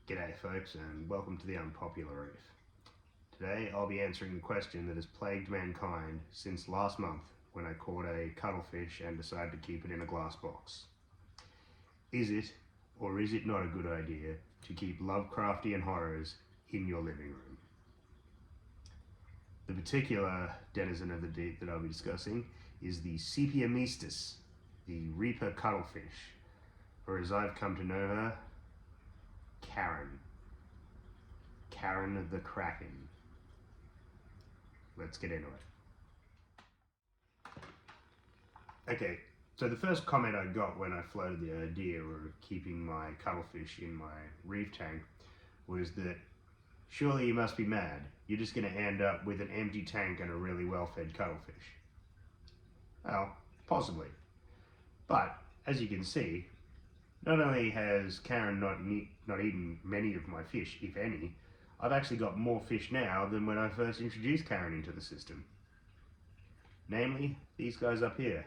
G'day folks, and welcome to the Unpopular Reef. Today I'll be answering the question that has plagued mankind since last month when I caught a cuttlefish and decided to keep it in a glass box. Is it, or is it not a good idea to keep Lovecraftian horrors in your living room? The particular denizen of the deep that I'll be discussing is the Sepia mestis, the reaper cuttlefish, or as I've come to know her, Karen. Karen the Kraken. Let's get into it. Okay, so the first comment I got when I floated the idea of keeping my cuttlefish in my reef tank was that surely you must be mad. You're just going to end up with an empty tank and a really well-fed cuttlefish. Well, possibly. But, as you can see, not only has Karen not eaten many of my fish, if any, I've actually got more fish now than when I first introduced Karen into the system. Namely, these guys up here.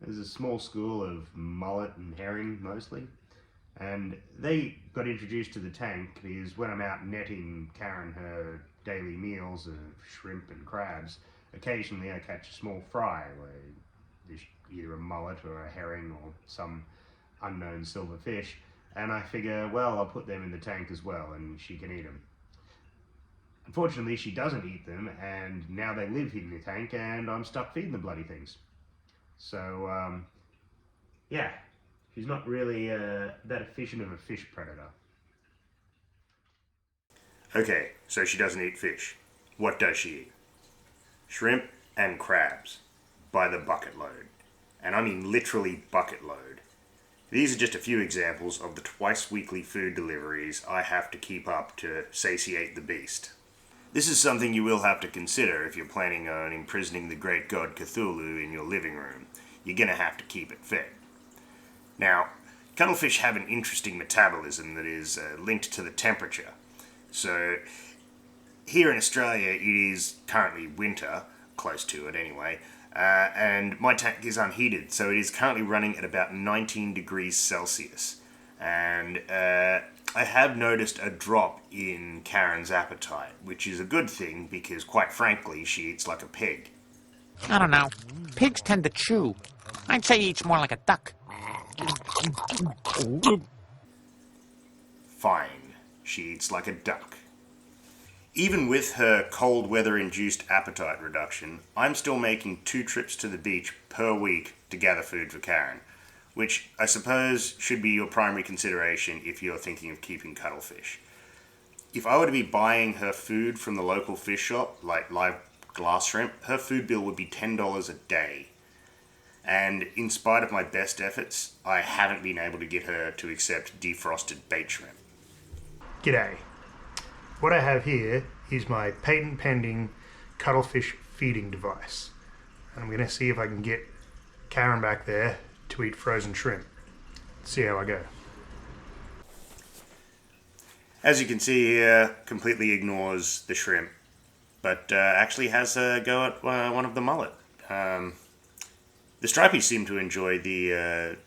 There's a small school of mullet and herring, mostly. And they got introduced to the tank because when I'm out netting Karen her daily meals of shrimp and crabs, occasionally I catch a small fry, where there's either a mullet or a herring or some unknown silver fish, and I figure, well, I'll put them in the tank as well and she can eat them. Unfortunately, she doesn't eat them, and now they live in the tank and I'm stuck feeding the bloody things. So, yeah, she's not really that efficient of a fish predator. Okay, so she doesn't eat fish. What does she eat? Shrimp and crabs, by the bucket load. And I mean literally bucket load. These are just a few examples of the twice-weekly food deliveries I have to keep up to satiate the beast. This is something you will have to consider if you're planning on imprisoning the great god Cthulhu in your living room. You're going to have to keep it fed. Now, cuttlefish have an interesting metabolism that is linked to the temperature. So, here in Australia it is currently winter, close to it anyway, and my tank is unheated, so it is currently running at about 19 degrees Celsius. And I have noticed a drop in Karen's appetite, which is a good thing because, quite frankly, she eats like a pig. I don't know. Pigs tend to chew. I'd say he eats more like a duck. Fine, she eats like a duck. Even with her cold weather-induced appetite reduction, I'm still making 2 trips to the beach per week to gather food for Karen, which I suppose should be your primary consideration if you're thinking of keeping cuttlefish. If I were to be buying her food from the local fish shop, like live glass shrimp, her food bill would be $10 a day. And in spite of my best efforts, I haven't been able to get her to accept defrosted bait shrimp. G'day. What I have here is my patent pending cuttlefish feeding device. And I'm going to see if I can get Karen back there to eat frozen shrimp. Let's see how I go. As you can see here, completely ignores the shrimp, but actually has a go at one of the mullet. The stripies seem to enjoy the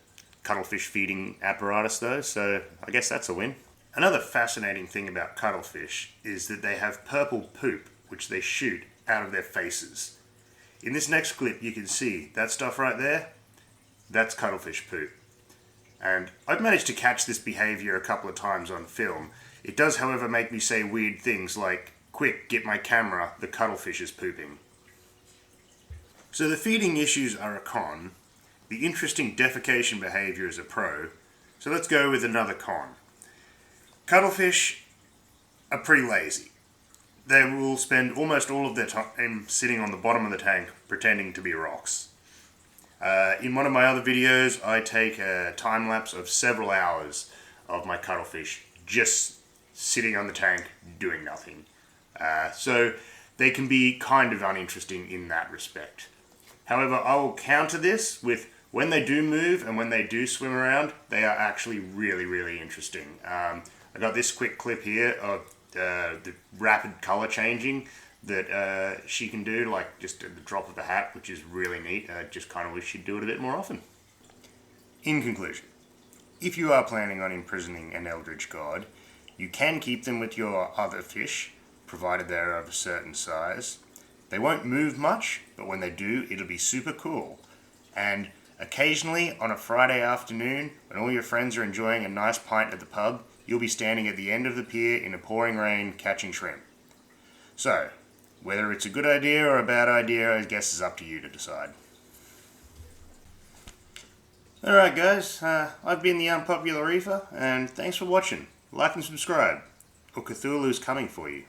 cuttlefish feeding apparatus though, so I guess that's a win. Another fascinating thing about cuttlefish is that they have purple poop, which they shoot out of their faces. In this next clip you can see that stuff right there, that's cuttlefish poop. And I've managed to catch this behaviour a couple of times on film. It does, however, make me say weird things like, "Quick, get my camera, the cuttlefish is pooping." So the feeding issues are a con, the interesting defecation behaviour is a pro, so let's go with another con. Cuttlefish are pretty lazy. They will spend almost all of their time sitting on the bottom of the tank pretending to be rocks. In one of my other videos, I take a time lapse of several hours of my cuttlefish just sitting on the tank doing nothing. So they can be kind of uninteresting in that respect. However, I will counter this with when they do move and when they do swim around, they are actually really, really interesting. I got this quick clip here of the rapid colour changing that she can do, like just at the drop of a hat, which is really neat. I just kind of wish she'd do it a bit more often. In conclusion, if you are planning on imprisoning an eldritch god, You can keep them with your other fish, provided they're of a certain size. They won't move much, but when they do, it'll be super cool. And occasionally, on a Friday afternoon, when all your friends are enjoying a nice pint at the pub, you'll be standing at the end of the pier in a pouring rain catching shrimp. So, whether it's a good idea or a bad idea, I guess is up to you to decide. Alright guys, I've been the Unpopular Reefer, and thanks for watching. Like and subscribe, or Cthulhu's coming for you.